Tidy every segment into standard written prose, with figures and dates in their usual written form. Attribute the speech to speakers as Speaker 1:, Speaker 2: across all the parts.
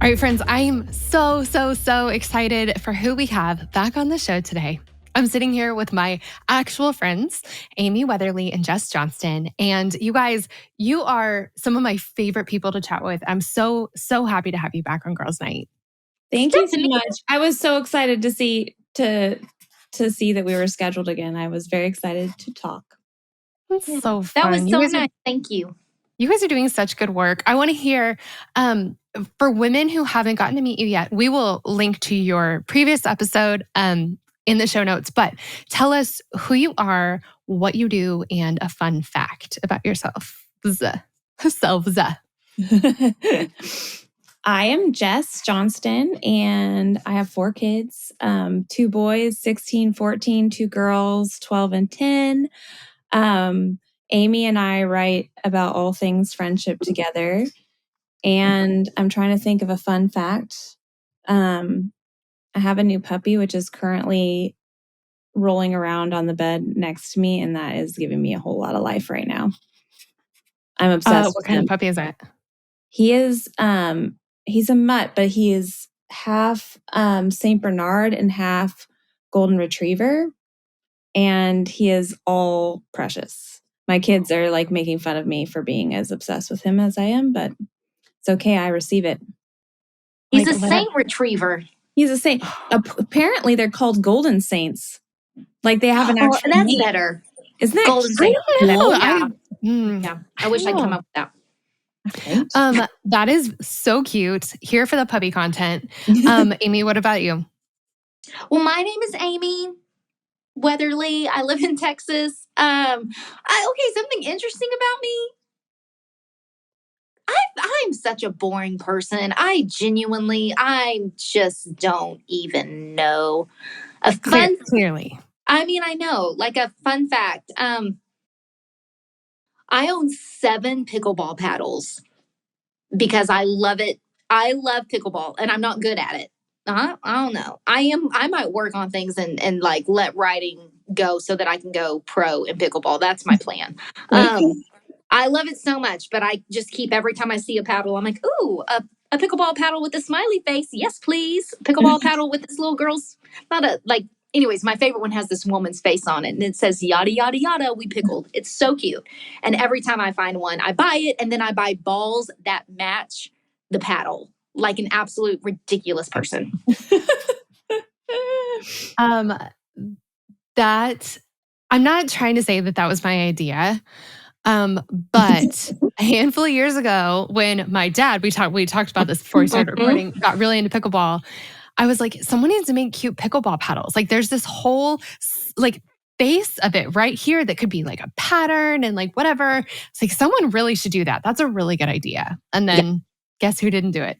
Speaker 1: All right, friends, I am so excited for who we have back on the show today. I'm sitting here with my actual friends, Amy Weatherly and Jess Johnston. And you guys, you are some of my favorite people to chat with. I'm so happy to have you back on Girls Night.
Speaker 2: Thank you so much. I was so excited to see that we were scheduled again. I was very excited to talk.
Speaker 1: It's so fun.
Speaker 3: That was so nice. Thank you.
Speaker 1: You guys are doing such good work. I want to hear, for women who haven't gotten to meet you yet, we will link to your previous episode in the show notes, but tell us who you are, what you do, and a fun fact about yourself.
Speaker 2: I am Jess Johnston, and I have 4 kids, 2 boys, 16, 14, 2 girls, 12 and 10. Amy and I write about all things friendship together, and I'm trying to think of a fun fact. I have a new puppy, which is currently rolling around on the bed next to me, and that is giving me a whole lot of life right now. I'm obsessed with
Speaker 1: What kind of puppy is that?
Speaker 2: He is, he's a mutt, but he is half Saint Bernard and half Golden Retriever, and he is all precious. My kids are like making fun of me for being as obsessed with him as I am, but it's okay. I receive it.
Speaker 3: He's a Saint Retriever.
Speaker 2: He's a saint. Apparently, they're called Golden Saints. Like they have an actual
Speaker 3: that's
Speaker 2: name.
Speaker 3: better.
Speaker 2: Isn't that
Speaker 3: Golden Saint?
Speaker 1: Cool?
Speaker 3: Yeah. I wish I'd come up with that.
Speaker 2: Right?
Speaker 1: That is so cute. Here for the puppy content. Amy, what about you?
Speaker 3: Well, my name is Amy Weatherly. I live in Texas. Something interesting about me. I'm such a boring person. I just don't even know.
Speaker 1: Clearly.
Speaker 3: I mean, I know, like a fun fact. I own 7 pickleball paddles because I love it. I love pickleball and I'm not good at it. I don't know. I might work on things and like let writing go so that I can go pro in pickleball. That's my plan. I love it so much, but I just keep every time I see a paddle, I'm like, ooh, a pickleball paddle with a smiley face. Yes, please. Pickleball paddle with this little girl's anyways, my favorite one has this woman's face on it and it says yada, yada, yada, we pickled. It's so cute. And every time I find one, I buy it and then I buy balls that match the paddle like an absolute ridiculous person.
Speaker 1: That I'm not trying to say that was my idea. But a handful of years ago when my dad, we talked about this before we started recording, got really into pickleball. I was like, someone needs to make cute pickleball paddles. Like there's this whole like face of it right here that could be like a pattern and like whatever. It's like someone really should do that. That's a really good idea. And then guess who didn't do it?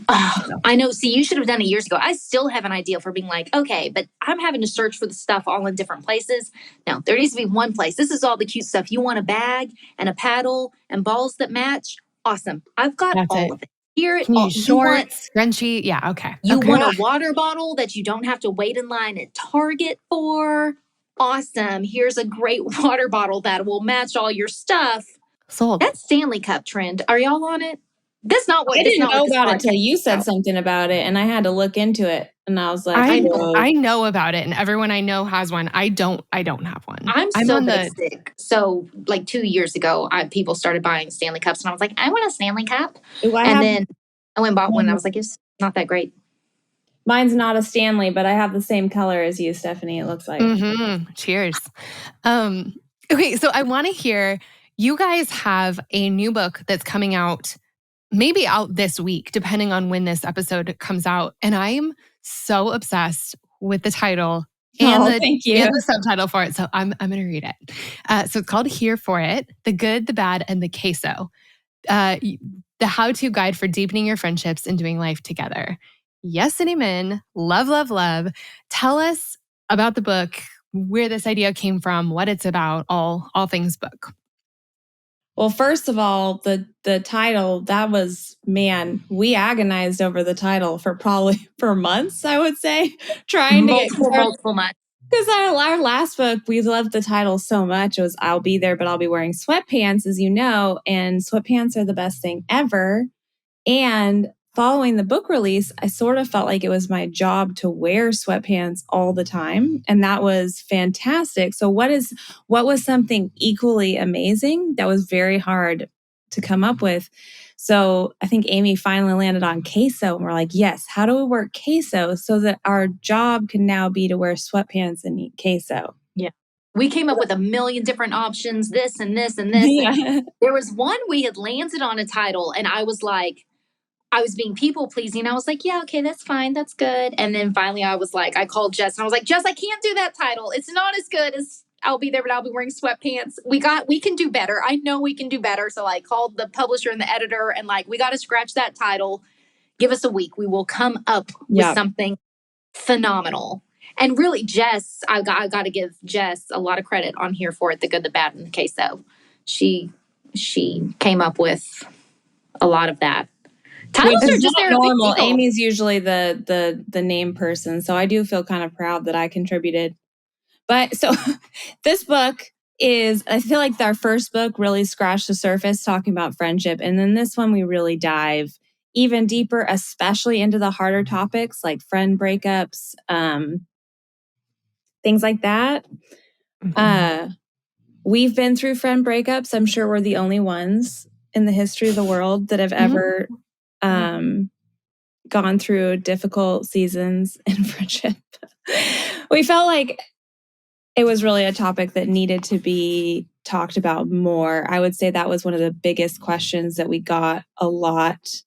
Speaker 3: I know. See, you should have done it years ago. I still have an idea for being like, okay, but I'm having to search for the stuff all in different places. No, there needs to be one place. This is all the cute stuff. You want a bag and a paddle and balls that match? Awesome. I've got all of it. Here,
Speaker 1: shorts, scrunchy. Yeah, okay.
Speaker 3: You want a water bottle that you don't have to wait in line at Target for? Awesome. Here's a great water bottle that will match all your stuff.
Speaker 1: Sold.
Speaker 3: That Stanley Cup trend. Are y'all on it? That's not what
Speaker 2: I didn't know about it until you said something about it, and I had to look into it. And I was like,
Speaker 1: I know about it, and everyone I know has one. I don't have one.
Speaker 3: I'm so basic. So like 2 years ago, people started buying Stanley Cups, and I was like, I want a Stanley Cup. Then I went and bought one, and I was like, it's not that great.
Speaker 2: Mine's not a Stanley, but I have the same color as you, Stephanie, it looks like.
Speaker 1: Mm-hmm. Cheers. Okay, so I want to hear, you guys have a new book that's coming out, maybe out this week, depending on when this episode comes out. And I'm so obsessed with the title and the subtitle for it. So I'm going to read it. So it's called Here for It, The Good, the Bad, and the Queso. The how-to guide for deepening your friendships and doing life together. Yes and amen. Love, love, love. Tell us about the book, where this idea came from, what it's about, all things book.
Speaker 2: Well, first of all, the title, that was, man, we agonized over the title for months, I would say, trying to get
Speaker 3: multiple months.
Speaker 2: Because our last book, we loved the title so much. It was I'll Be There, but I'll Be Wearing Sweatpants, as you know, and sweatpants are the best thing ever. And following the book release, I sort of felt like it was my job to wear sweatpants all the time. And that was fantastic. So what was something equally amazing that was very hard to come up with? So I think Amy finally landed on queso. And we're like, yes, how do we work queso so that our job can now be to wear sweatpants and eat queso?
Speaker 3: Yeah. We came up with a million different options, this and this and this.
Speaker 2: Yeah.
Speaker 3: And there was one we had landed on a title, and I was like, I was being people pleasing. I was like, yeah, okay, that's fine. That's good. And then finally I was like, I called Jess and I was like, Jess, I can't do that title. It's not as good as I'll be there, but I'll be wearing sweatpants. We can do better. I know we can do better. So I called the publisher and the editor and like, we got to scratch that title. Give us a week. We will come up with something phenomenal. And really, Jess, I got to give Jess a lot of credit on here for it. The good, the bad, and the queso. She came up with a lot of that. Titles are just there
Speaker 2: normal. Amy's usually the name person, so I do feel kind of proud that I contributed. But so this book is, I feel like our first book really scratched the surface talking about friendship, and then this one we really dive even deeper, especially into the harder topics like friend breakups, things like that. Mm-hmm. We've been through friend breakups. I'm sure we're the only ones in the history of the world that have ever gone through difficult seasons in friendship. We felt like it was really a topic that needed to be talked about more. I would say that was one of the biggest questions that we got a lot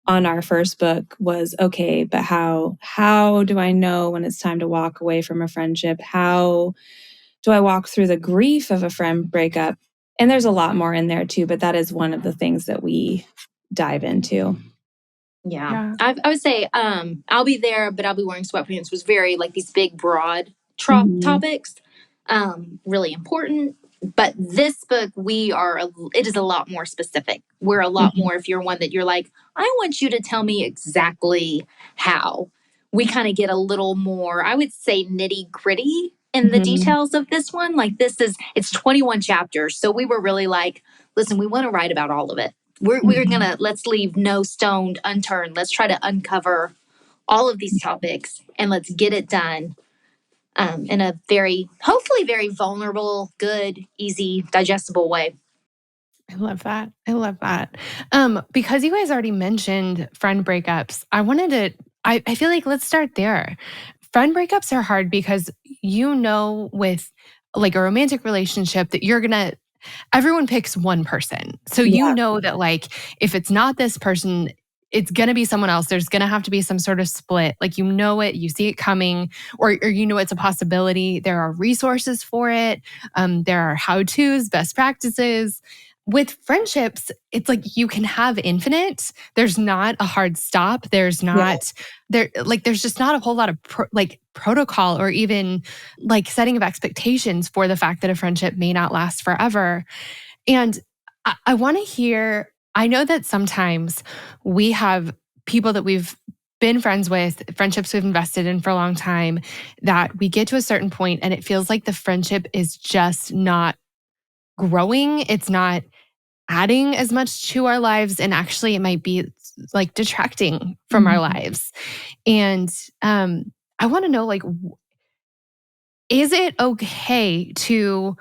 Speaker 2: on our first book was, okay, but how do I know when it's time to walk away from a friendship? How do I walk through the grief of a friend breakup? And there's a lot more in there too, but that is one of the things that we dive into.
Speaker 3: Yeah. I would say I'll be there, but I'll be wearing sweatpants was very like these big, broad topics, really important. But this book, it is a lot more specific. We're a lot more, if you're one that you're like, I want you to tell me exactly how. We kind of get a little more, I would say, nitty gritty in the details of this one. Like it's 21 chapters. So we were really like, listen, we want to write about all of it. We're gonna, let's leave no stone unturned. Let's try to uncover all of these topics and let's get it done in a hopefully very vulnerable, good, easy, digestible way.
Speaker 1: I love that. Because you guys already mentioned friend breakups, I feel like let's start there. Friend breakups are hard because with like a romantic relationship that everyone picks one person. So you know that like, if it's not this person, it's going to be someone else. There's going to have to be some sort of split. Like, you know it, you see it coming, or you know it's a possibility. There are resources for it. There are how-tos, best practices. With friendships, it's like you can have infinite. There's not a hard stop. There's just not a whole lot of protocol or even like setting of expectations for the fact that a friendship may not last forever. And I want to hear, I know that sometimes we have people that we've been friends with, friendships we've invested in for a long time, that we get to a certain point and it feels like the friendship is just not growing. It's not adding as much to our lives. And actually, it might be like detracting from our lives. And I want to know, like, is it okay to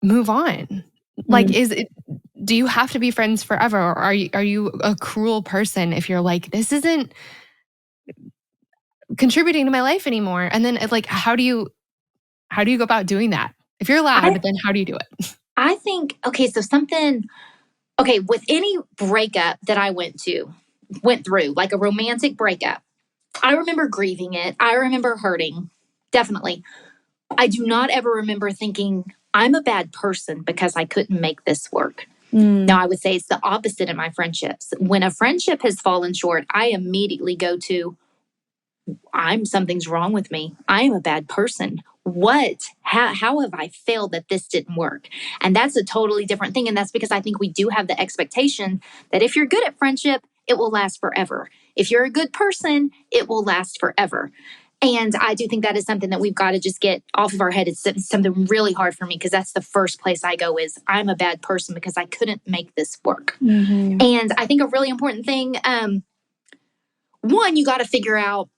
Speaker 1: move on? Like, do you have to be friends forever? Or are you a cruel person if you're like, this isn't contributing to my life anymore? And then like, how do you go about doing that? If you're allowed, then how do you do it?
Speaker 3: I think, with any breakup that I went through, like a romantic breakup, I remember grieving it. I remember hurting, definitely. I do not ever remember thinking, I'm a bad person because I couldn't make this work. Now, I would say it's the opposite in my friendships. When a friendship has fallen short, I immediately go to, something's wrong with me. I am a bad person. How have I failed that this didn't work? And that's a totally different thing. And that's because I think we do have the expectation that if you're good at friendship, it will last forever. If you're a good person, it will last forever. And I do think that is something that we've got to just get off of our head. It's something really hard for me because that's the first place I go is I'm a bad person because I couldn't make this work.
Speaker 2: Mm-hmm.
Speaker 3: And I think a really important thing, one, you got to figure out,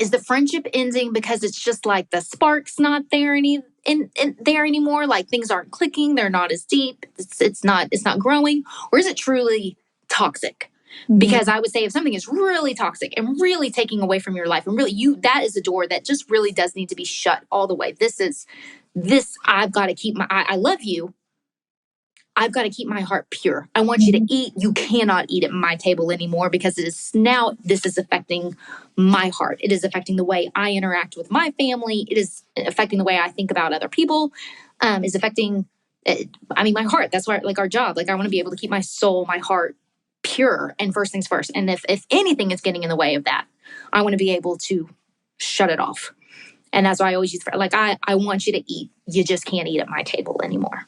Speaker 3: is the friendship ending because it's just like the spark's not there there anymore? Like things aren't clicking, they're not as deep, it's not growing, or is it truly toxic?
Speaker 2: Mm-hmm.
Speaker 3: Because I would say if something is really toxic and really taking away from your life, and really that is a door that just really does need to be shut all the way. I've got to keep I love you. I've got to keep my heart pure. I want you to eat. You cannot eat at my table anymore because this is affecting my heart. It is affecting the way I interact with my family. It is affecting the way I think about other people. Is affecting, my heart. That's why, like our job, like I want to be able to keep my soul, my heart pure and first things first. And if anything is getting in the way of that, I want to be able to shut it off. And that's why I always use, like, I want you to eat. You just can't eat at my table anymore.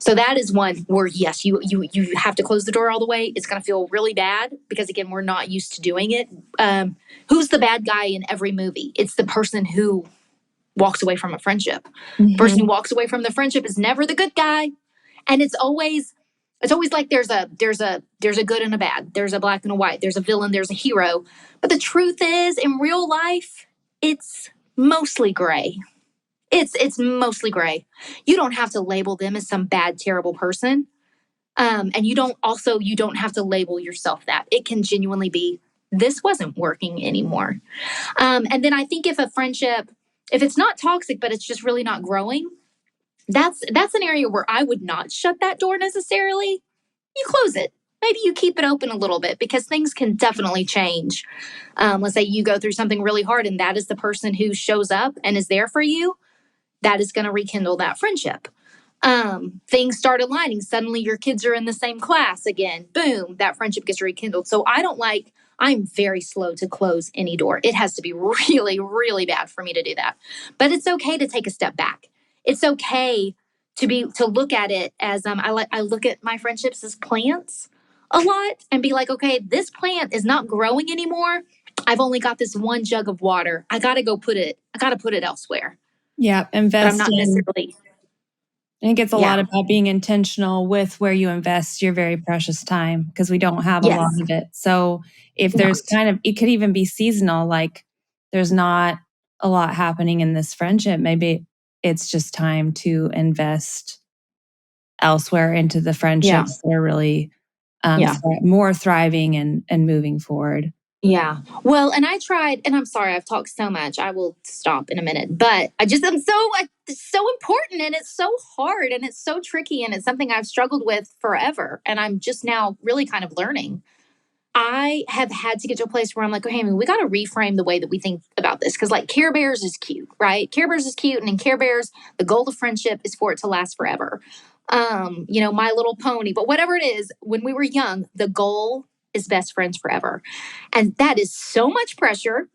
Speaker 3: So that is one where, yes, you have to close the door all the way. It's going to feel really bad because, again, we're not used to doing it. Who's the bad guy in every movie? It's the person who walks away from a friendship.
Speaker 2: Mm-hmm.
Speaker 3: The person who walks away from the friendship is never the good guy. And it's always like there's a good and a bad. There's a black and a white. There's a villain. There's a hero. But the truth is, in real life, it's mostly gray. It's mostly gray. You don't have to label them as some bad, terrible person. And you don't have to label yourself that. It can genuinely be, this wasn't working anymore. And then I think if a friendship, if it's not toxic, but it's just really not growing, that's an area where I would not shut that door necessarily. You close it. Maybe you keep it open a little bit because things can definitely change. Let's say you go through something really hard and that is the person who shows up and is there for you. That is going to rekindle that friendship. Things start aligning. Suddenly your kids are in the same class again. Boom, that friendship gets rekindled. So I'm very slow to close any door. It has to be really, really bad for me to do that. But it's okay to take a step back. It's okay to look at it as, I look at my friendships as plants a lot and be like, okay, this plant is not growing anymore. I've only got this one jug of water. I got to put it elsewhere.
Speaker 2: Yeah,
Speaker 3: But I'm not necessarily.
Speaker 2: I think it's a lot about being intentional with where you invest your very precious time because we don't have a lot of it. So if there's it could even be seasonal, like there's not a lot happening in this friendship. Maybe it's just time to invest elsewhere into the friendships that are really more thriving and moving forward.
Speaker 3: Yeah. Well, and I tried, and I'm sorry, I've talked so much. I will stop in a minute, but it's so important and it's so hard and it's so tricky and it's something I've struggled with forever. And I'm just now really kind of learning. I have had to get to a place where I'm like, okay, we got to reframe the way that we think about this. Cause like Care Bears is cute, right? Care Bears is cute. And in Care Bears, the goal of friendship is for it to last forever. My Little Pony, but whatever it is, when we were young, the goal is best friends forever. And that is so much pressure.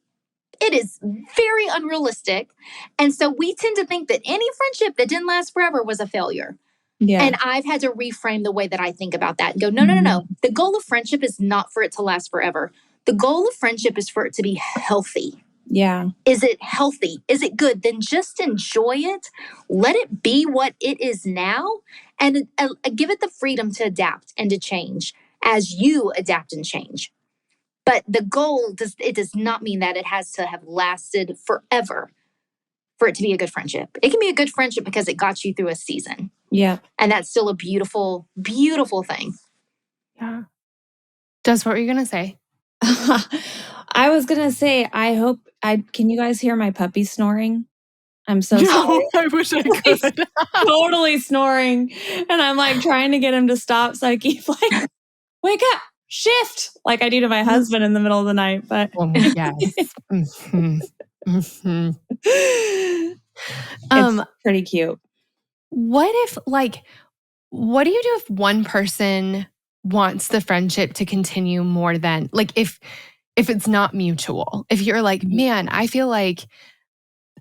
Speaker 3: It is very unrealistic. And so we tend to think that any friendship that didn't last forever was a failure. Yeah. And I've had to reframe the way that I think about that and go, no. The goal of friendship is not for it to last forever. The goal of friendship is for it to be healthy.
Speaker 2: Yeah.
Speaker 3: Is it healthy? Is it good? Then just enjoy it. Let it be what it is now and give it the freedom to adapt and to change as you adapt and change. But the goal does not mean that it has to have lasted forever for it to be a good friendship. It can be a good friendship because it got you through a season.
Speaker 2: Yeah.
Speaker 3: And that's still a beautiful, beautiful thing.
Speaker 1: Yeah. Jess, what were you going to say?
Speaker 2: I was going to say, can you guys hear my puppy snoring? I'm so sorry.
Speaker 1: I wish I could.
Speaker 2: Totally snoring. And I'm like trying to get him to stop. So I keep like, wake up, shift. Like I do to my husband in the middle of the night. But
Speaker 1: yes. Mm-hmm. Mm-hmm.
Speaker 2: It's pretty cute.
Speaker 1: What do you do if one person wants the friendship to continue more than, like, if it's not mutual? If you're like, man, I feel like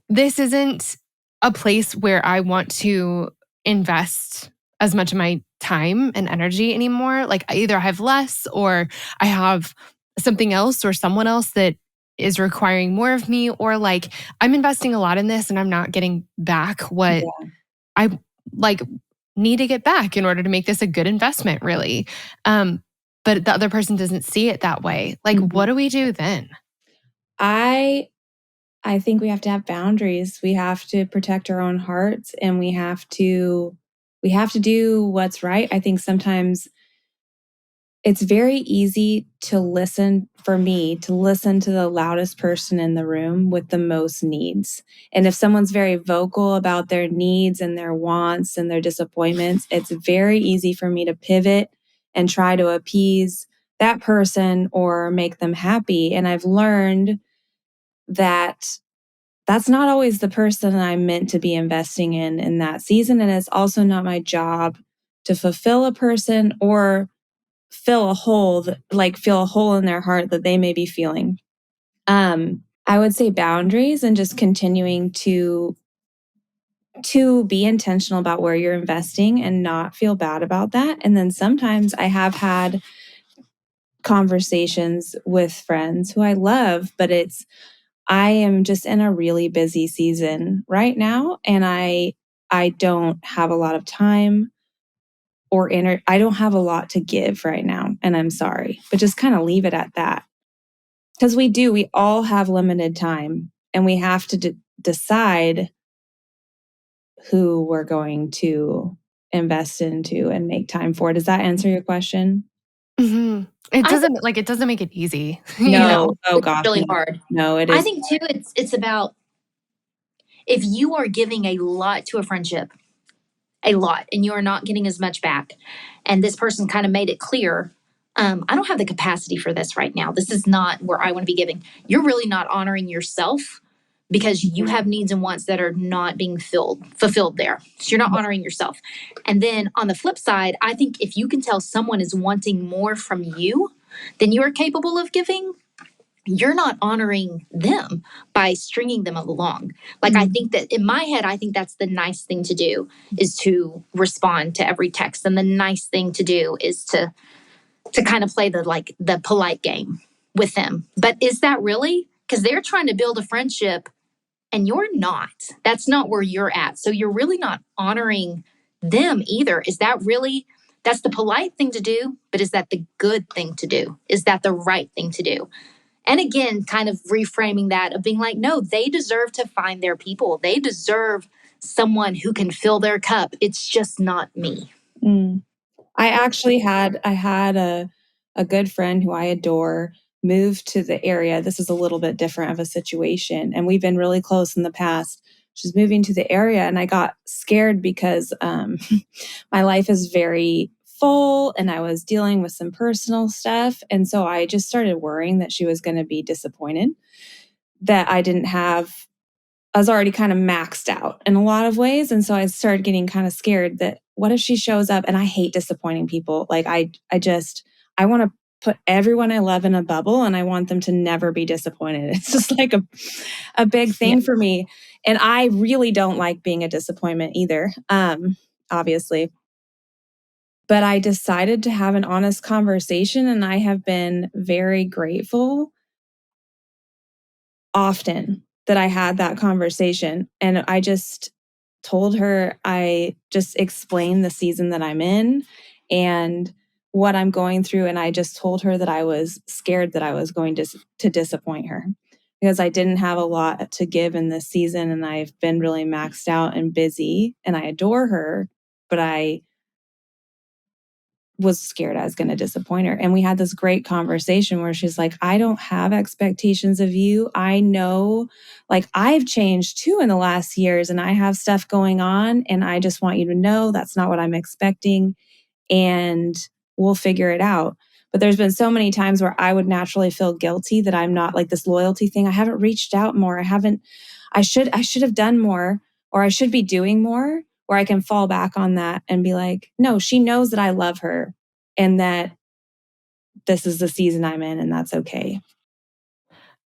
Speaker 1: this isn't a place where I want to invest as much of my time and energy anymore. Like either I have less or I have something else or someone else that is requiring more of me, or like I'm investing a lot in this and I'm not getting back what I like need to get back in order to make this a good investment, really. But the other person doesn't see it that way. Like, what do we do then?
Speaker 2: I think we have to have boundaries. We have to protect our own hearts, and we have to do what's right. I think sometimes it's very easy to listen, for me, to listen to the loudest person in the room with the most needs. And if someone's very vocal about their needs and their wants and their disappointments, it's very easy for me to pivot and try to appease that person or make them happy. And I've learned that that's not always the person I'm meant to be investing in that season. And it's also not my job to fulfill a person or fill a hole in their heart that they may be feeling. I would say boundaries and just continuing to be intentional about where you're investing and not feel bad about that. And then sometimes I have had conversations with friends who I love, but I am just in a really busy season right now, and I don't have a lot of time I don't have a lot to give right now, and I'm sorry, but just kind of leave it at that. Because we all have limited time, and we have to decide who we're going to invest into and make time for. Does that answer your question?
Speaker 1: Mm-hmm. It doesn't make it easy.
Speaker 2: No. Oh
Speaker 3: it's
Speaker 2: gosh.
Speaker 3: really hard.
Speaker 2: No, it is.
Speaker 3: I think too, it's about if you are giving a lot to a friendship, a lot, and you are not getting as much back, and this person kind of made it clear, I don't have the capacity for this right now. This is not where I want to be giving. You're really not honoring yourself because you have needs and wants that are not being fulfilled there. So you're not honoring yourself. And then on the flip side, I think if you can tell someone is wanting more from you than you are capable of giving, you're not honoring them by stringing them along. Like, I think that in my head, I think that's the nice thing to do, is to respond to every text. And the nice thing to do is to kind of play the polite game with them. But is that really? Because they're trying to build a friendship and you're not. That's not where you're at. So you're really not honoring them either. Is that really, that's the polite thing to do, but is that the good thing to do? Is that the right thing to do? And again, kind of reframing that of being like, no, they deserve to find their people. They deserve someone who can fill their cup. It's just not me.
Speaker 2: I actually had a good friend who I adore move to the area. This is a little bit different of a situation, and we've been really close in the past. She's moving to the area, and I got scared because my life is very full and I was dealing with some personal stuff. And so I just started worrying that she was going to be disappointed that I was already kind of maxed out in a lot of ways. And so I started getting kind of scared that what if she shows up, and I hate disappointing people. Like I want to put everyone I love in a bubble, and I want them to never be disappointed. It's just like a big thing for me. And I really don't like being a disappointment either, obviously. But I decided to have an honest conversation, and I have been very grateful often that I had that conversation. And I just told her, I just explained the season that I'm in and what I'm going through. And I just told her that I was scared that I was going to disappoint her because I didn't have a lot to give in this season. And I've been really maxed out and busy, and I adore her, but I was scared I was going to disappoint her. And we had this great conversation where she's like, I don't have expectations of you. I know, like, I've changed too in the last years, and I have stuff going on. And I just want you to know that's not what I'm expecting. And we'll figure it out. But there's been so many times where I would naturally feel guilty that I'm not, like, this loyalty thing. I haven't reached out more. I should have done more, or I should be doing more, where I can fall back on that and be like, no, she knows that I love her and that this is the season I'm in, and that's okay.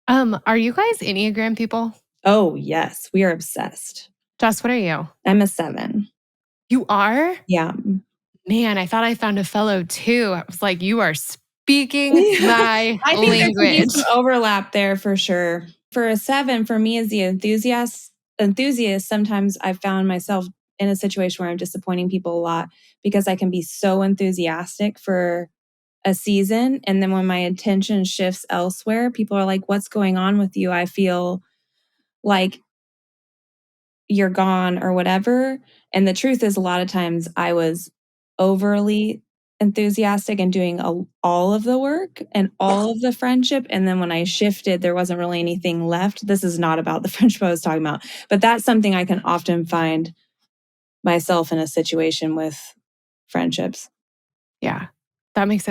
Speaker 1: Are you guys Enneagram people?
Speaker 2: Oh, yes. We are obsessed.
Speaker 1: Jess, what are you?
Speaker 2: I'm a 7.
Speaker 1: You are?
Speaker 2: Yeah.
Speaker 1: Man, I thought I found a fellow too. I was like, you are speaking my
Speaker 2: I think there could be
Speaker 1: language.
Speaker 2: some overlap there for sure. For a 7, for me as the enthusiast, sometimes I've found myself in a situation where I'm disappointing people a lot because I can be so enthusiastic for a season. And then when my attention shifts elsewhere, people are like, what's going on with you? I feel like you're gone or whatever. And the truth is, a lot of times I was overly enthusiastic and doing all of the work and all of the friendship. And then when I shifted, there wasn't really anything left. This is not about the friendship I was talking about, but that's something I can often find myself in a situation with friendships.
Speaker 1: Yeah, that makes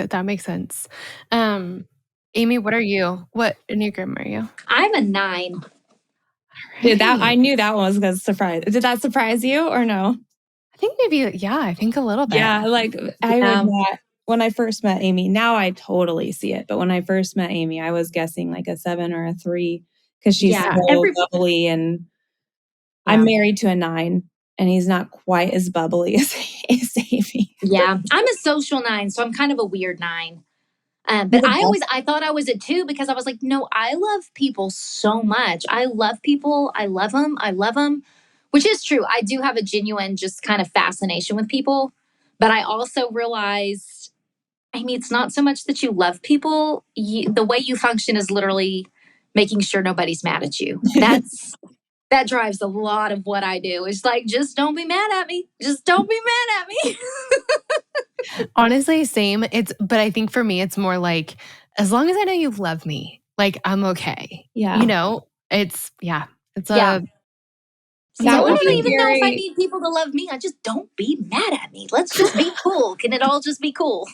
Speaker 1: sense. Amy, what are you? What Enneagram are you?
Speaker 3: I'm a 9.
Speaker 2: Dude, I
Speaker 1: Right.
Speaker 2: knew that one was going to surprise. Did that surprise you or no?
Speaker 1: I think maybe, yeah, I think a little bit.
Speaker 2: Yeah, like I would not. When I first met Amy, now I totally see it. But when I first met Amy, I was guessing like a 7 or a 3 because she's so bubbly. And I'm married to a 9, and he's not quite as bubbly as Amy.
Speaker 3: Yeah, I'm a social 9, so I'm kind of a weird 9. But I thought I was a 2 because I was like, no, I love people so much. I love people. I love them, which is true. I do have a genuine just kind of fascination with people. But I also realized, I mean, it's not so much that you love people. The way you function is literally making sure nobody's mad at you. That drives a lot of what I do. It's like, just don't be mad at me. Just don't be mad at me.
Speaker 1: Honestly, same. But I think for me, it's more like, as long as I know you love me, like I'm okay.
Speaker 2: Yeah.
Speaker 1: You know, it's.
Speaker 3: So
Speaker 1: I
Speaker 3: don't even know if I need people to love me. I just don't be mad at me. Let's just be cool. Can it all just be cool?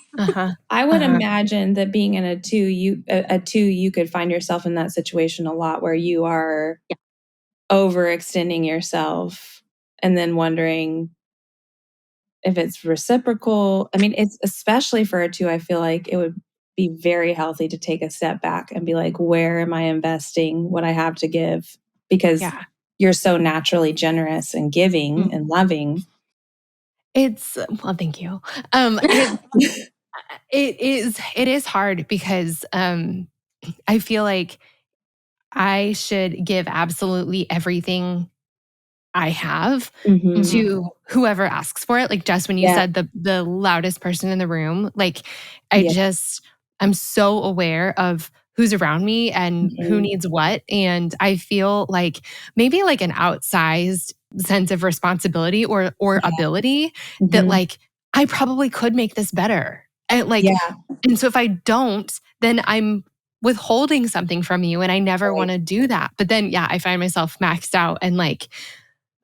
Speaker 2: I would imagine that being in a 2, you could find yourself in that situation a lot where you are overextending yourself and then wondering if it's reciprocal. I mean, it's especially for a 2, I feel like it would be very healthy to take a step back and be like, where am I investing what I have to give? Because you're so naturally generous and giving and loving.
Speaker 1: Well, thank you. It is hard because I feel like I should give absolutely everything I have to whoever asks for it. Like just when you said the loudest person in the room, like I'm so aware of who's around me and who needs what. And I feel like maybe like an outsized sense of responsibility or ability that like I probably could make this better. And so if I don't, then I'm withholding something from you and I never want to do that. But then I find myself maxed out and like,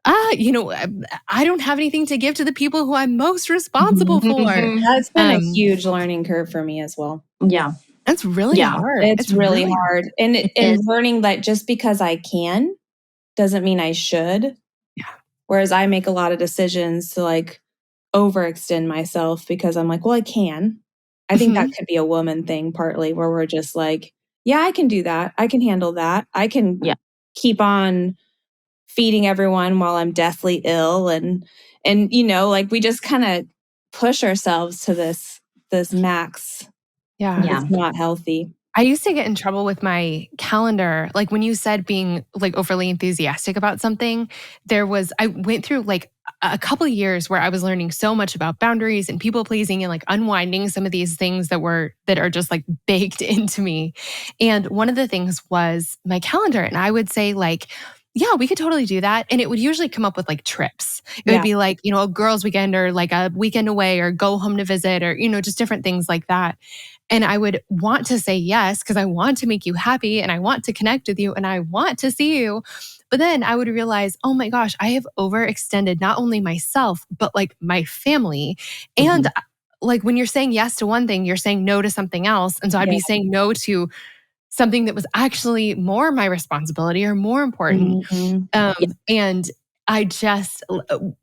Speaker 1: I don't have anything to give to the people who I'm most responsible for.
Speaker 2: That's been a huge learning curve for me as well.
Speaker 3: Yeah.
Speaker 1: That's really hard.
Speaker 2: It's really hard. And learning that just because I can doesn't mean I should.
Speaker 1: Yeah.
Speaker 2: Whereas I make a lot of decisions to like overextend myself because I'm like, well, I can. I think that could be a woman thing partly where we're just like, yeah, I can do that. I can handle that. I can keep on feeding everyone while I'm deathly ill. And like we just kind of push ourselves to this max.
Speaker 1: Yeah.
Speaker 2: It's not healthy.
Speaker 1: I used to get in trouble with my calendar. Like when you said being like overly enthusiastic about something, I went through like a couple of years where I was learning so much about boundaries and people pleasing and like unwinding some of these things that are just like baked into me. And one of the things was my calendar. And I would say like, yeah, we could totally do that. And it would usually come up with like trips. It would be like, a girls' weekend or like a weekend away or go home to visit or, just different things like that. And I would want to say yes because I want to make you happy and I want to connect with you and I want to see you. But then I would realize, oh my gosh, I have overextended not only myself, but like my family. And like when you're saying yes to one thing, you're saying no to something else. And so I'd be saying no to something that was actually more my responsibility or more important. And I just, one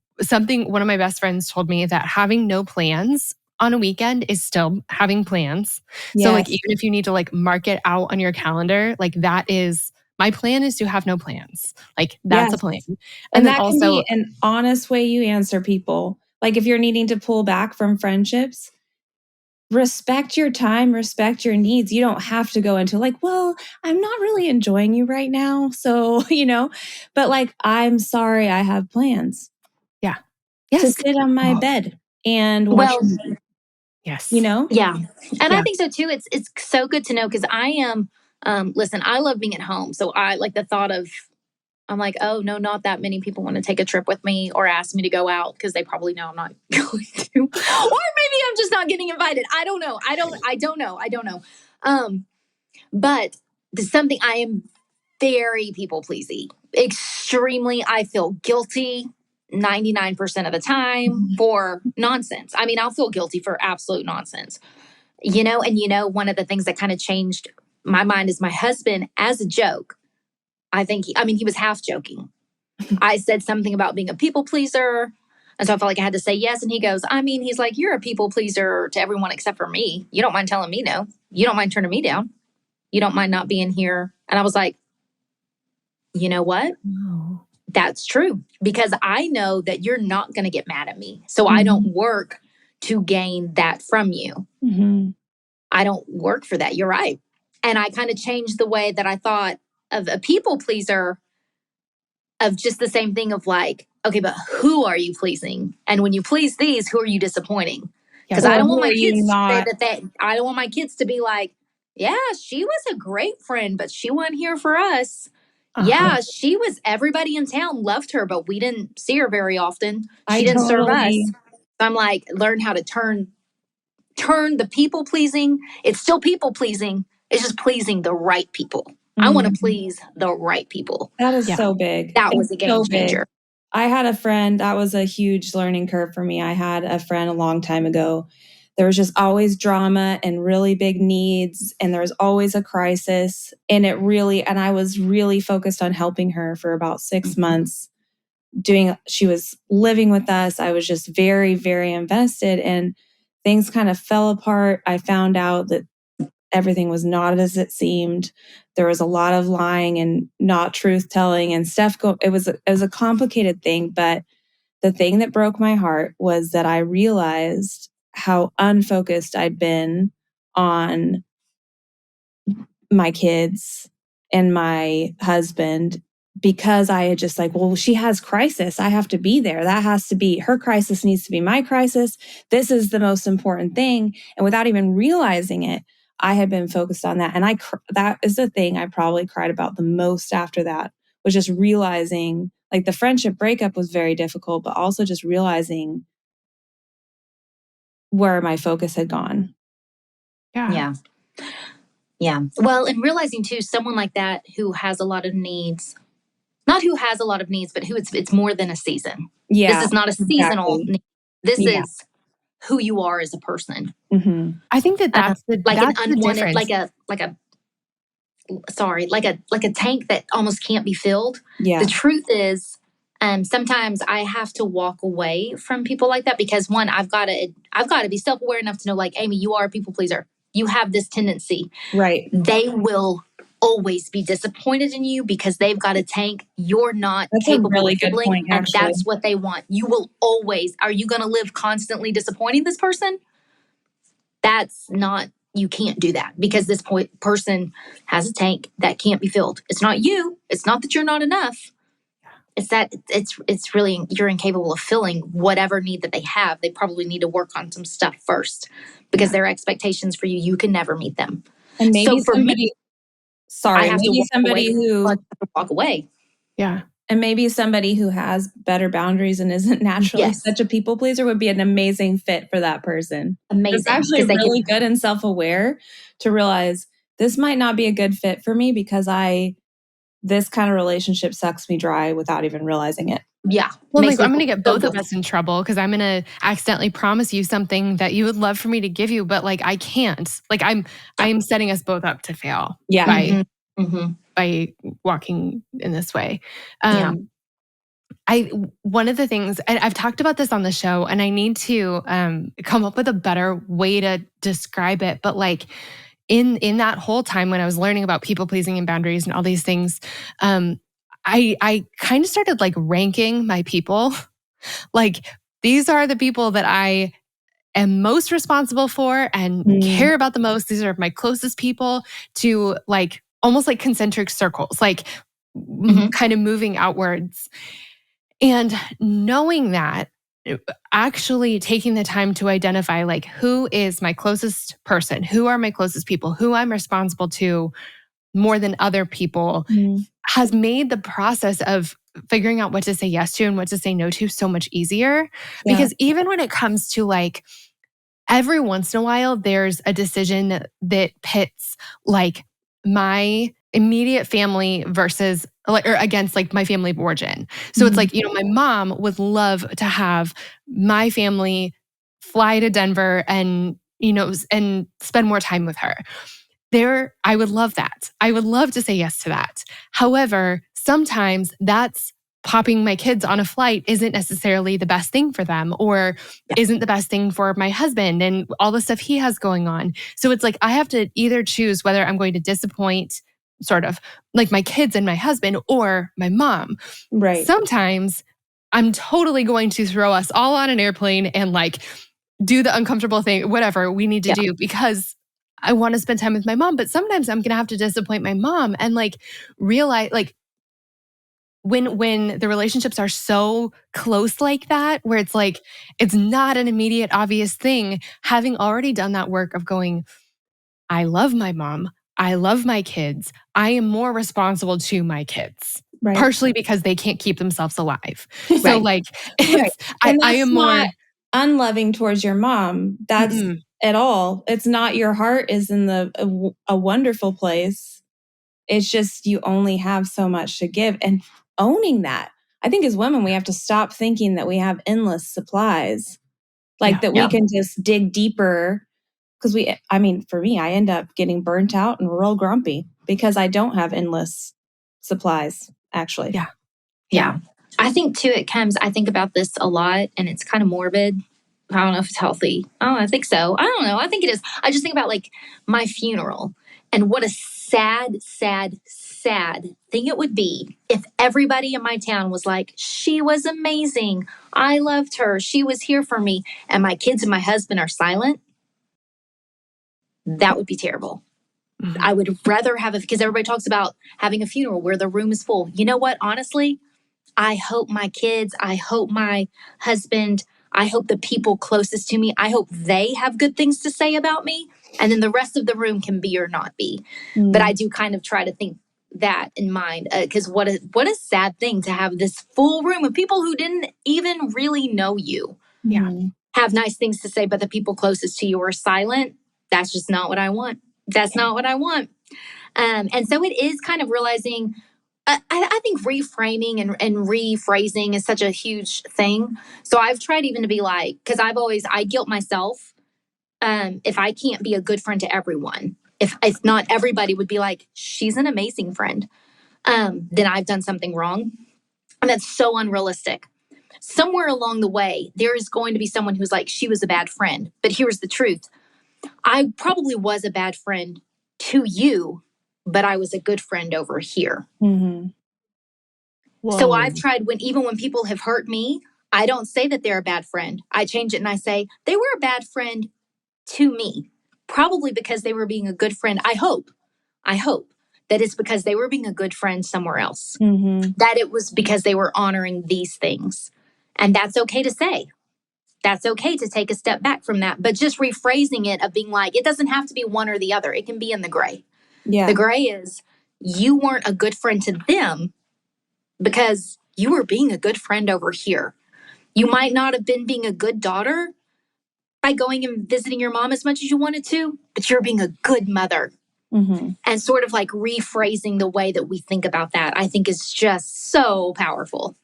Speaker 1: of my best friends told me that having no plans on a weekend is still having plans. So like, even if you need to like mark it out on your calendar, like my plan is to have no plans. Like that's a plan.
Speaker 2: And that also can be an honest way you answer people. Like if you're needing to pull back from friendships, respect your time, respect your needs. You don't have to go into like, well, I'm not really enjoying you right now. So, but like, I'm sorry, I have plans.
Speaker 1: Yeah.
Speaker 2: To
Speaker 1: Yes.
Speaker 2: sit on my bed and watch
Speaker 3: Well,
Speaker 2: a movie,
Speaker 1: Yes.
Speaker 3: Yeah. And
Speaker 1: Yeah.
Speaker 3: I think so too. It's so good to know because I am, listen, I love being at home. So I like the thought of, I'm like, oh no, not that many people want to take a trip with me or ask me to go out because they probably know I'm not going to. Or maybe I'm just not getting invited. I don't know. I don't know. But there's something I am very people pleasing. Extremely, I feel guilty 99% of the time for nonsense. I mean, I'll feel guilty for absolute nonsense. And one of the things that kind of changed my mind is my husband as a joke. I think he was half joking. I said something about being a people pleaser. And so I felt like I had to say yes. And he goes, he's like, you're a people pleaser to everyone except for me. You don't mind telling me no. You don't mind turning me down. You don't mind not being here. And I was like, you know what?
Speaker 1: No.
Speaker 3: That's true. Because I know that you're not going to get mad at me. So I don't work to gain that from you.
Speaker 2: Mm-hmm.
Speaker 3: I don't work for that. You're right. And I kind of changed the way that I thought of a people pleaser, of just the same thing of like, okay, but who are you pleasing? And when you please these, who are you disappointing? Because I don't want my kids to say that I don't want my kids to be like, yeah, she was a great friend, but she wasn't here for us. Yeah, she was, everybody in town loved her, but we didn't see her very often. She didn't serve us. So I'm like, learn how to turn the people pleasing. It's still people pleasing. It's just pleasing the right people. I want to please the right people.
Speaker 2: That is so big.
Speaker 3: That was a game changer.
Speaker 2: I had a friend, that was a huge learning curve for me. I had a friend a long time ago. There was just always drama and really big needs, and there was always a crisis. And I was really focused on helping her for about 6 months. She was living with us. I was just very, very invested, and things kind of fell apart. I found out that everything was not as it seemed. There was a lot of lying and not truth telling and stuff. It was a complicated thing, but the thing that broke my heart was that I realized how unfocused I'd been on my kids and my husband, because I had just like, well, she has crisis. I have to be there. That has to be her crisis, needs to be my crisis. This is the most important thing. And without even realizing it, I had been focused on that. And that is the thing I probably cried about the most after that, was just realizing, like, the friendship breakup was very difficult, but also just realizing where my focus had gone.
Speaker 3: Yeah. Well, and realizing too, someone like that who has a lot of needs, not who has a lot of needs, but who it's more than a season.
Speaker 2: Yeah.
Speaker 3: This is not a seasonal need. This is who you are as a person.
Speaker 2: Mm-hmm.
Speaker 1: I think that's the
Speaker 3: like
Speaker 1: that's
Speaker 3: an unwanted,
Speaker 1: the
Speaker 3: like a tank that almost can't be filled.
Speaker 2: Yeah.
Speaker 3: The truth is, sometimes I have to walk away from people like that because one, I've got to be self-aware enough to know, like, Amy, you are a people pleaser. You have this tendency.
Speaker 2: Right.
Speaker 3: They will always be disappointed in you because they've got a tank you're not capable of filling, and that's what they want. You will always. Are you going to live constantly disappointing this person? That's not. You can't do that because this person has a tank that can't be filled. It's not you. It's not that you're not enough. It's that it's really, you're incapable of filling whatever need that they have. They probably need to work on some stuff first because their expectations for you can never meet them.
Speaker 2: And maybe
Speaker 3: so for
Speaker 2: somebody,
Speaker 3: me,
Speaker 2: sorry,
Speaker 3: I have
Speaker 2: maybe
Speaker 3: to
Speaker 2: somebody who
Speaker 3: walk away.
Speaker 1: Yeah.
Speaker 2: And maybe somebody who has better boundaries and isn't naturally such a people pleaser would be an amazing fit for that person.
Speaker 3: Amazing.
Speaker 2: It's actually really good and self-aware to realize this might not be a good fit for me because this kind of relationship sucks me dry without even realizing it.
Speaker 3: Yeah.
Speaker 1: Well, like, I'm going to get both of us in trouble because I'm going to accidentally promise you something that you would love for me to give you, but like I can't. Like I'm setting us both up to fail.
Speaker 2: Yeah.
Speaker 1: By walking in this way.
Speaker 3: Yeah.
Speaker 1: One of the things, and I've talked about this on the show, and I need to come up with a better way to describe it. But like in that whole time when I was learning about people pleasing and boundaries and all these things, I kind of started like ranking my people. Like, these are the people that I am most responsible for and care about the most. These are my closest people, to like almost like concentric circles, like kind of moving outwards. And knowing that, actually taking the time to identify like who is my closest person, who are my closest people, who I'm responsible to more than other people, has made the process of figuring out what to say yes to and what to say no to so much easier. Because even when it comes to like, every once in a while, there's a decision that pits like my immediate family versus like, or against like my family of origin. So it's like, my mom would love to have my family fly to Denver and, and spend more time with her. I would love that. I would love to say yes to that. However, sometimes that's popping my kids on a flight isn't necessarily the best thing for them, or isn't the best thing for my husband and all the stuff he has going on. So it's like, I have to either choose whether I'm going to disappoint sort of like my kids and my husband or my mom.
Speaker 2: Right.
Speaker 1: Sometimes I'm totally going to throw us all on an airplane and like do the uncomfortable thing, whatever we need to do, because I want to spend time with my mom. But sometimes I'm going to have to disappoint my mom and like realize like, when the relationships are so close like that, where it's like, it's not an immediate obvious thing, having already done that work of going, I love my mom, I love my kids, I am more responsible to my kids, partially because they can't keep themselves alive. So like, I am more
Speaker 2: unloving towards your mom. That's at all. It's not, your heart is in a wonderful place. It's just, you only have so much to give, and owning that. I think as women, we have to stop thinking that we have endless supplies, like that we can just dig deeper. Because for me, I end up getting burnt out and real grumpy because I don't have endless supplies, actually.
Speaker 3: Yeah. I think too, I think about this a lot, and it's kind of morbid. I don't know if it's healthy. Oh, I think so. I don't know. I think it is. I just think about like my funeral and what a sad, sad, sad thing it would be if everybody in my town was like, she was amazing, I loved her, she was here for me, and my kids and my husband are silent. That would be terrible. I would rather have because everybody talks about having a funeral where the room is full. You know what? Honestly, I hope my kids, I hope my husband, I hope the people closest to me, I hope they have good things to say about me. And then the rest of the room can be or not be. But I do kind of try to think that in mind, because what a sad thing to have this full room of people who didn't even really know you. Have nice things to say, but the people closest to you are silent. That's just not what I want. That's not what I want. And so it is kind of realizing, I think reframing and rephrasing is such a huge thing. So I've tried even to be like, because I guilt myself if I can't be a good friend to everyone. If not everybody would be like, she's an amazing friend, then I've done something wrong. And that's so unrealistic. Somewhere along the way, there is going to be someone who's like, she was a bad friend. But here's the truth. I probably was a bad friend to you, but I was a good friend over here. So I've tried even when people have hurt me, I don't say that they're a bad friend. I change it and I say, they were a bad friend to me, probably because they were being a good friend. I hope that it's because they were being a good friend somewhere else, that it was because they were honoring these things. And that's okay to say. That's okay to take a step back from that. But just rephrasing it of being like, it doesn't have to be one or the other. It can be in the gray. The gray is you weren't a good friend to them because you were being a good friend over here. You might not have been being a good daughter by going and visiting your mom as much as you wanted to, but you're being a good mother. And sort of like rephrasing the way that we think about that, I think is just so powerful.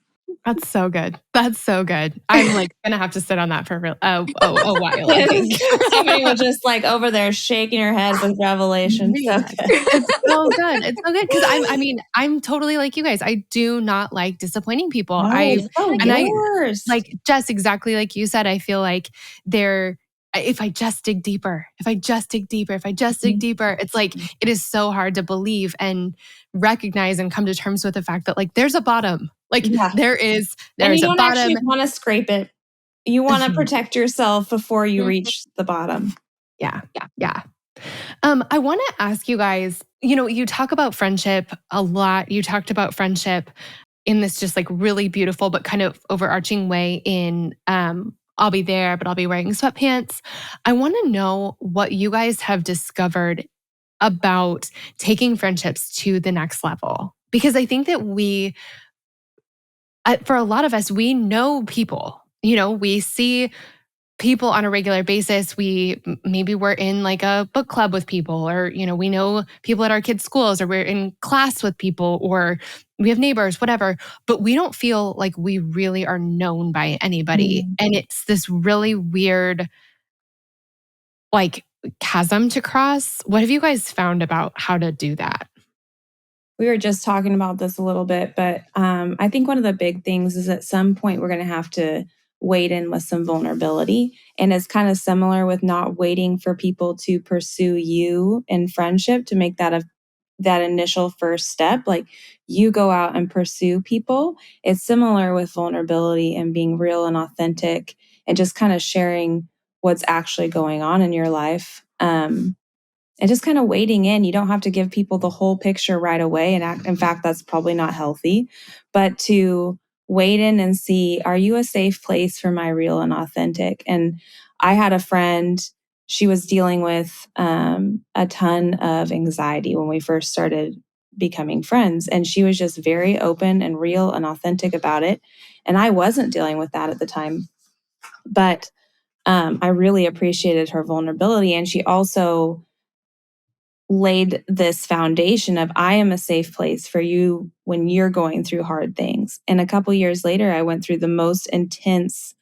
Speaker 1: That's so good. That's so good. I'm like going to have to sit on that for a while. I think.
Speaker 2: Somebody was just like over there shaking her head with revelation.
Speaker 1: It's so good. It's so good. Because I'm totally like you guys. I do not like disappointing people. I like Jess, exactly like you said, I feel like if I just dig deeper, it's like, it is so hard to believe and recognize and come to terms with the fact that like, there's a bottom. Like there is
Speaker 2: and you
Speaker 1: a
Speaker 2: don't
Speaker 1: bottom.
Speaker 2: actually want to scrape it. You want to protect yourself before you
Speaker 3: Mhm.
Speaker 2: reach the bottom.
Speaker 1: Yeah. I want to ask you guys, you talk about friendship a lot. You talked about friendship in this just like really beautiful but kind of overarching way in I'll be there, but I'll be wearing sweatpants. I want to know what you guys have discovered about taking friendships to the next level. Because I think that for a lot of us, we know people, we see people on a regular basis. Maybe we're in like a book club with people, or, we know people at our kids' schools, or we're in class with people, or we have neighbors, whatever, but we don't feel like we really are known by anybody. And it's this really weird, like, chasm to cross. What have you guys found about how to do that?
Speaker 2: We were just talking about this a little bit, but I think one of the big things is at some point we're going to have to wade in with some vulnerability. And it's kind of similar with not waiting for people to pursue you in friendship to make that initial first step. Like, you go out and pursue people. It's similar with vulnerability and being real and authentic and just kind of sharing what's actually going on in your life. And just kind of wading in. You don't have to give people the whole picture right away. And in fact, that's probably not healthy. But to wade in and see, are you a safe place for my real and authentic? And I had a friend, she was dealing with a ton of anxiety when we first started becoming friends. And she was just very open and real and authentic about it. And I wasn't dealing with that at the time. But I really appreciated her vulnerability. And she also laid this foundation of, I am a safe place for you when you're going through hard things. And a couple years later, I went through the most intense,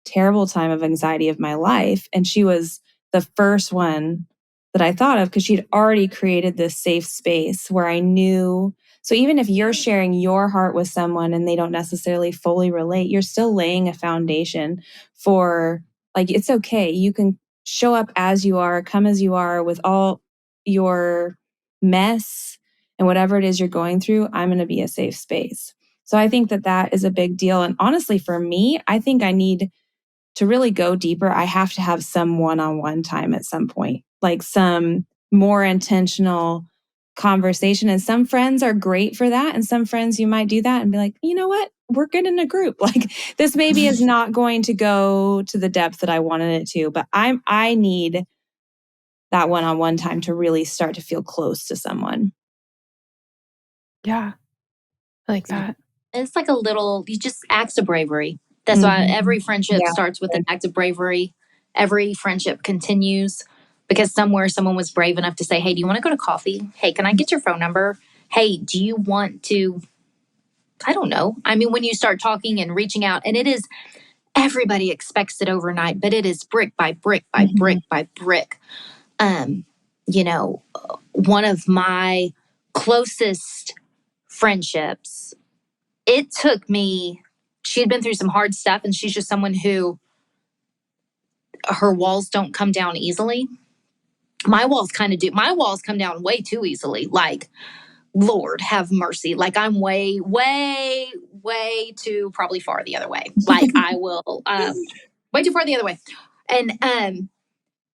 Speaker 2: terrible time of anxiety of my life. And she was the first one that I thought of, because she'd already created this safe space where I knew. So even if you're sharing your heart with someone and they don't necessarily fully relate, you're still laying a foundation for, like, it's okay. You can show up as you are, come as you are with all your mess and whatever it is you're going through. I'm going to be a safe space. So I think that is a big deal. And honestly, for me, I think I need to really go deeper. I have to have some one-on-one time at some point, like some more intentional conversation. And some friends are great for that. And some friends, you might do that and be like, you know what? We're good in a group. Like, this maybe is not going to go to the depth that I wanted it to, but I need that one-on-one time to really start to feel close to someone.
Speaker 1: Yeah, I like that.
Speaker 3: It's like you just acts of bravery. That's why every friendship starts with an act of bravery. Every friendship continues because somewhere someone was brave enough to say, hey, do you want to go to coffee? Hey, can I get your phone number? Hey, do you want to, I don't know. I mean, when you start talking and reaching out, and it is, everybody expects it overnight, but it is brick by brick by brick by brick. You know, one of my closest friendships, it took me, she had been through some hard stuff, and she's just someone who, her walls don't come down easily. My walls kind of do. My walls come down way too easily. Like, Lord have mercy. Like, I'm way, way, way too probably far the other way. Like, I will way too far the other way. And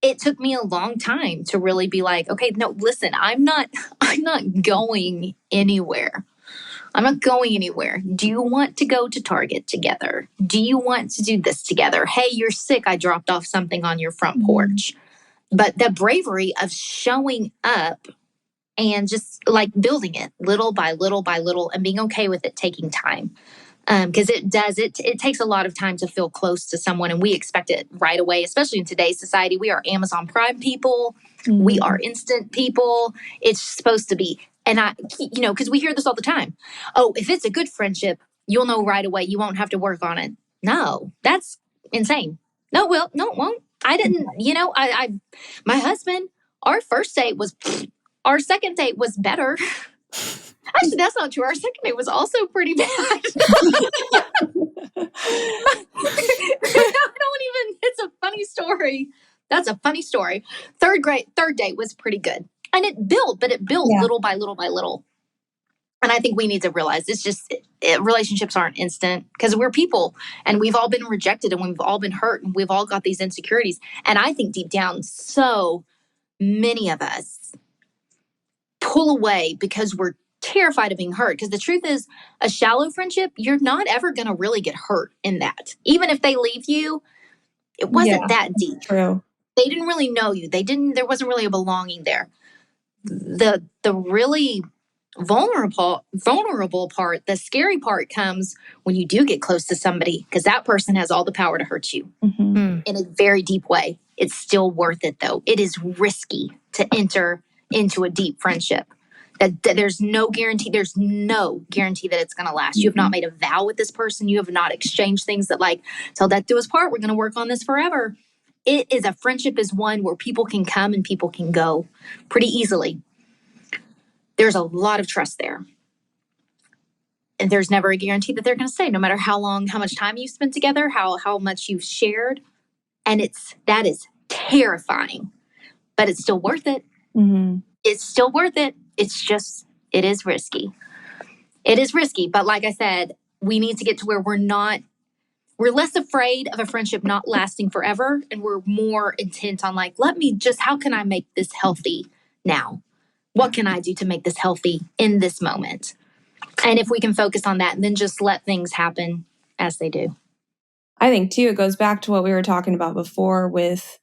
Speaker 3: it took me a long time to really be like, okay, no, listen, I'm not going anywhere. I'm not going anywhere. Do you want to go to Target together? Do you want to do this together? Hey, you're sick. I dropped off something on your front porch. But the bravery of showing up and just like building it little by little by little and being okay with it taking time. Because it takes a lot of time to feel close to someone, and we expect it right away, especially in today's society. We are Amazon Prime people. We are instant people. It's supposed to be. And because we hear this all the time. Oh, if it's a good friendship, you'll know right away. You won't have to work on it. No, that's insane. No, it won't. I didn't, my husband, our first date was, our second date was better. Actually, that's not true. Our second date was also pretty bad. I don't even, it's a funny story. That's a funny story. Third date was pretty good. And it built little by little by little. And I think we need to realize it's just relationships aren't instant because we're people and we've all been rejected and we've all been hurt and we've all got these insecurities. And I think deep down, so many of us pull away because we're terrified of being hurt. Because the truth is, a shallow friendship, you're not ever going to really get hurt in that. Even if they leave you, it wasn't that deep.
Speaker 2: True.
Speaker 3: They didn't really know you. There wasn't really a belonging there. The really vulnerable part, the scary part comes when you do get close to somebody because that person has all the power to hurt you in a very deep way. It's still worth it though. It is risky to enter into a deep friendship. That there's no guarantee that it's going to last. You have not made a vow with this person. You have not exchanged things that like, till death do us part, we're going to work on this forever. A friendship is one where people can come and people can go pretty easily. There's a lot of trust there. And there's never a guarantee that they're going to stay, no matter how much time you've spent together, how much you've shared. And that is terrifying, but it's still worth it. It's still worth it. It is risky. It is risky. But like I said, we need to get to where we're less afraid of a friendship not lasting forever. And we're more intent on like, how can I make this healthy now? What can I do to make this healthy in this moment? And if we can focus on that and then just let things happen as they do.
Speaker 2: I think too, it goes back to what we were talking about before with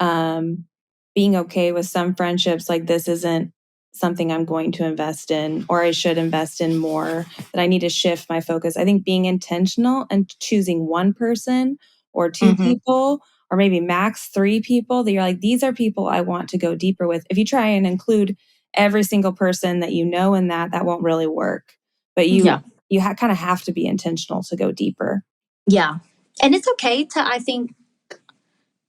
Speaker 2: being okay with some friendships. Like this isn't something I'm going to invest in or I should invest in more, that I need to shift my focus. I think being intentional and choosing one person or two people or maybe max 3 people that you're like, these are people I want to go deeper with. If you try and include every single person that you know in that won't really work. But you kind of have to be intentional to go deeper.
Speaker 3: Yeah. And it's okay to, I think,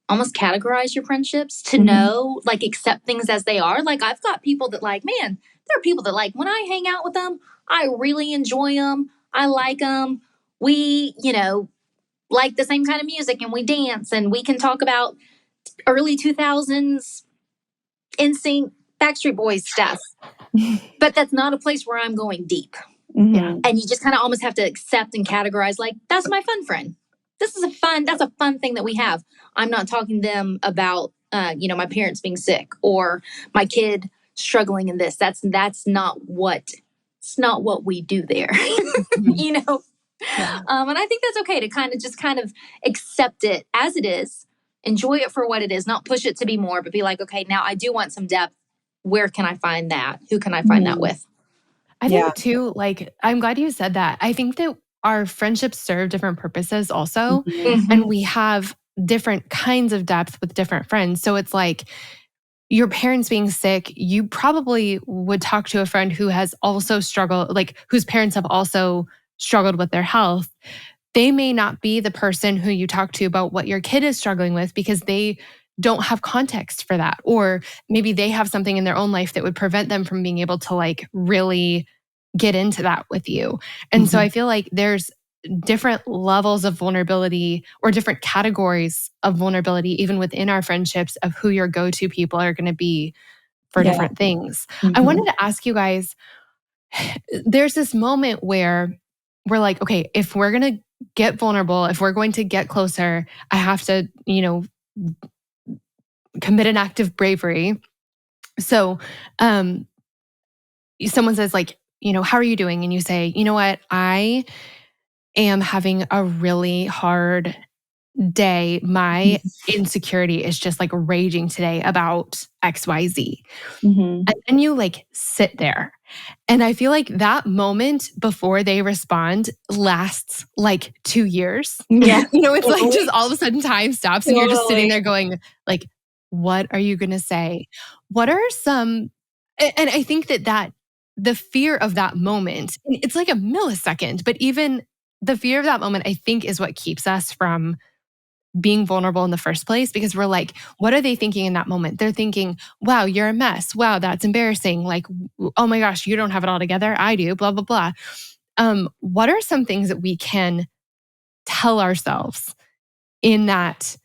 Speaker 3: almost categorize your friendships to know, like, accept things as they are. Like, I've got people that like, man, there are people that like, when I hang out with them, I really enjoy them. I like them. We, like the same kind of music and we dance and we can talk about early 2000s NSYNC, Backstreet Boys stuff. But that's not a place where I'm going deep. And you just kind of almost have to accept and categorize, like, that's my fun friend. That's a fun thing that we have. I'm not talking to them about, my parents being sick or my kid struggling in this. That's not what we do there, Yeah. And I think that's okay to kind of accept it as it is, enjoy it for what it is, not push it to be more, but be like, okay, now I do want some depth. Where can I find that? Who can I find that with?
Speaker 1: I think too, like, I'm glad you said that. I think that our friendships serve different purposes also. And we have different kinds of depth with different friends. So it's like your parents being sick, you probably would talk to a friend who has also struggled, like whose parents have also struggled with their health. They may not be the person who you talk to about what your kid is struggling with because they don't have context for that. Or maybe they have something in their own life that would prevent them from being able to like really get into that with you. And so I feel like there's different levels of vulnerability or different categories of vulnerability, even within our friendships, of who your go-to people are going to be for different things. I wanted to ask you guys, there's this moment where we're like, okay, if we're going to get vulnerable, if we're going to get closer, I have to, commit an act of bravery. So, someone says like, how are you doing? And you say, you know what? I am having a really hard day. My insecurity is just like raging today about XYZ. And then you like sit there. And I feel like that moment before they respond lasts like 2 years.
Speaker 2: Yeah.
Speaker 1: It's like just all of a sudden time stops and you're just sitting there going like, what are you going to say? What are some, and I think that the fear of that moment, it's like a millisecond, but even the fear of that moment, I think, is what keeps us from being vulnerable in the first place, because we're like, what are they thinking in that moment? They're thinking, wow, you're a mess. Wow, that's embarrassing. Like, oh my gosh, you don't have it all together. I do, blah, blah, blah. What are some things that we can tell ourselves in that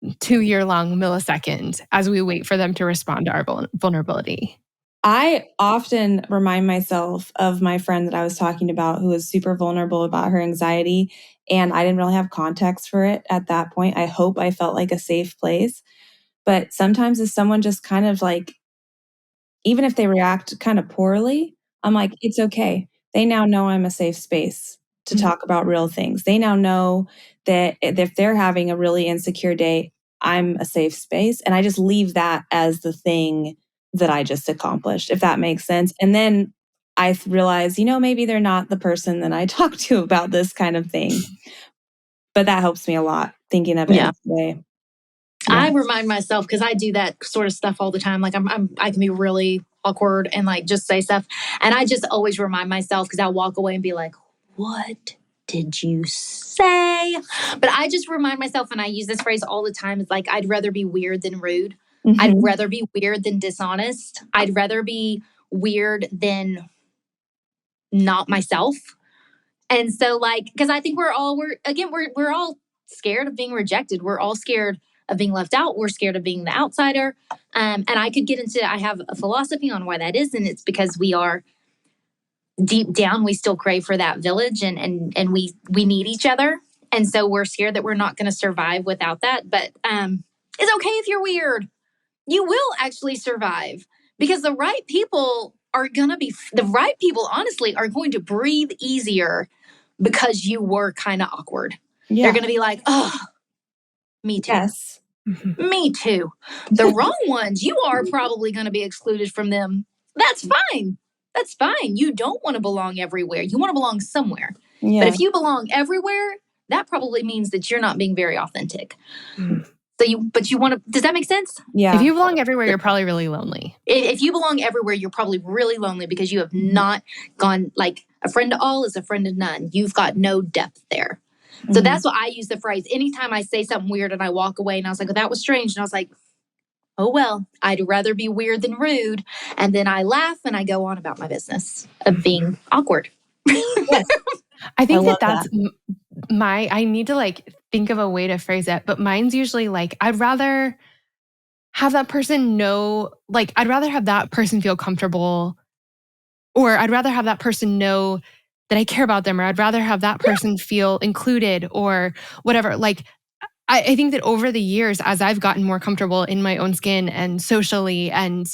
Speaker 1: 2-year-long millisecond as we wait for them to respond to our vulnerability?
Speaker 2: I often remind myself of my friend that I was talking about who was super vulnerable about her anxiety, and I didn't really have context for it at that point. I hope I felt like a safe place. But sometimes if someone just kind of like, even if they react kind of poorly, I'm like, it's okay. They now know I'm a safe space to talk about real things. They now know that if they're having a really insecure day, I'm a safe space. And I just leave that as the thing that I just accomplished, if that makes sense. And then I realize, maybe they're not the person that I talk to about this kind of thing. But that helps me a lot, thinking of it in this way.
Speaker 3: Yeah. I remind myself, because I do that sort of stuff all the time. Like I can be really awkward and like just say stuff. And I just always remind myself, because I'll walk away and be like, what did you say? But I just remind myself, and I use this phrase all the time. It's like, I'd rather be weird than rude. Mm-hmm. I'd rather be weird than dishonest. I'd rather be weird than not myself. And so like, because I think we're all scared of being rejected. We're all scared of being left out. We're scared of being the outsider. And I could get into, I have a philosophy on why that is. And it's because we are deep down, we still crave for that village and we need each other. And so we're scared that we're not going to survive without that. But it's okay if you're weird. You will actually survive, because the right people honestly are going to breathe easier because you were kind of awkward. Yeah. They're going to be like, oh, me too.
Speaker 2: Yes.
Speaker 3: Me too. The wrong ones, you are probably going to be excluded from them. That's fine. That's fine. You don't want to belong everywhere. You want to belong somewhere. Yeah. But if you belong everywhere, that probably means that you're not being very authentic. Mm. Does that make sense?
Speaker 1: Yeah. If you belong everywhere, you're probably really lonely.
Speaker 3: If you belong everywhere, you're probably really lonely, because you have not gone, like, a friend to all is a friend to none. You've got no depth there. Mm-hmm. So that's why I use the phrase. Anytime I say something weird and I walk away and I was like, well, that was strange. And I was like, oh, well, I'd rather be weird than rude. And then I laugh and I go on about my business of being awkward.
Speaker 1: Yes. I think that's I need to like think of a way to phrase it, but mine's usually like, I'd rather have that person know, like, I'd rather have that person feel comfortable, or I'd rather have that person know that I care about them, or I'd rather have that person feel included or whatever. Like, I think that over the years, as I've gotten more comfortable in my own skin and socially, and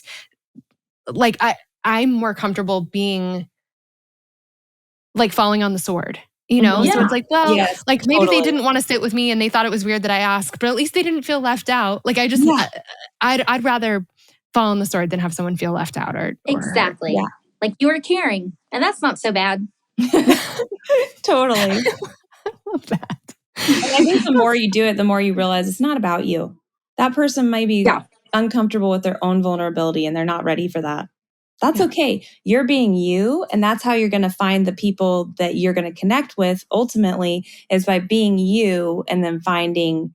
Speaker 1: like, I'm more comfortable being like falling on the sword, Yeah. So it's like, well, yes, like maybe they didn't want to sit with me and they thought it was weird that I asked, but at least they didn't feel left out. Like I'd rather fall on the sword than have someone feel left out or
Speaker 3: exactly. Yeah. Like, you're caring, and that's not so bad.
Speaker 2: Totally.
Speaker 1: I love that.
Speaker 2: And I think the more you do it, the more you realize it's not about you. That person might be uncomfortable with their own vulnerability and they're not ready for that. That's okay. You're being you, and that's how you're going to find the people that you're going to connect with ultimately, is by being you, and then finding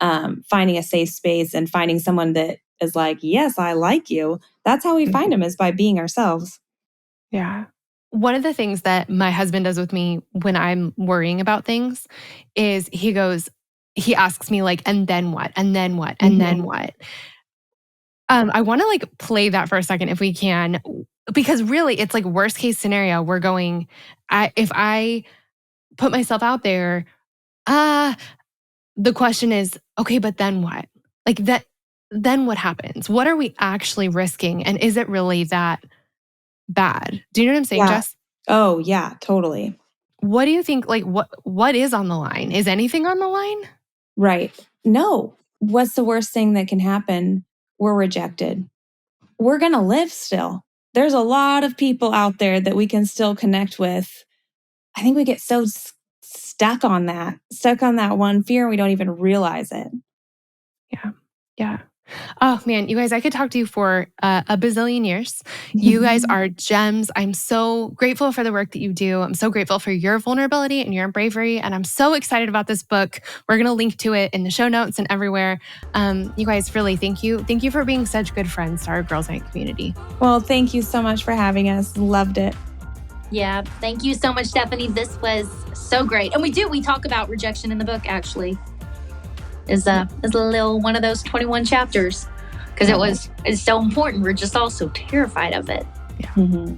Speaker 2: a safe space and finding someone that is like, yes, I like you. That's how we find them, is by being ourselves.
Speaker 1: Yeah. One of the things that my husband does with me when I'm worrying about things is he asks me like, and then what? And then what? And then what? I want to like play that for a second if we can, because really it's like worst case scenario. We're going, if I put myself out there, the question is, okay, but then what? Like that, then what happens? What are we actually risking? And is it really that bad? Do you know what I'm saying, Jess?
Speaker 2: Oh yeah, totally.
Speaker 1: What do you think? Like what is on the line? Is anything on the line?
Speaker 2: Right. No. What's the worst thing that can happen? We're rejected. We're going to live still. There's a lot of people out there that we can still connect with. I think we get so stuck on that one fear, and we don't even realize it.
Speaker 1: Yeah. Yeah. Oh man, you guys, I could talk to you for a bazillion years. You guys are gems. I'm so grateful for the work that you do. I'm so grateful for your vulnerability and your bravery. And I'm so excited about this book. We're going to link to it in the show notes and everywhere. You guys, really, thank you. Thank you for being such good friends to our Girls Night community.
Speaker 2: Well, thank you so much for having us. Loved it.
Speaker 3: Yeah. Thank you so much, Stephanie. This was so great. And we talk about rejection in the book, actually. Is a little one of those 21 chapters, because it's so important. We're just all so terrified of it.
Speaker 1: Yeah.
Speaker 2: Mm-hmm.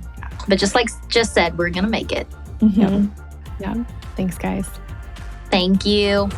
Speaker 3: But just like Jess said, we're going to make it.
Speaker 2: Mm-hmm.
Speaker 1: Yeah. Thanks, guys.
Speaker 3: Thank you.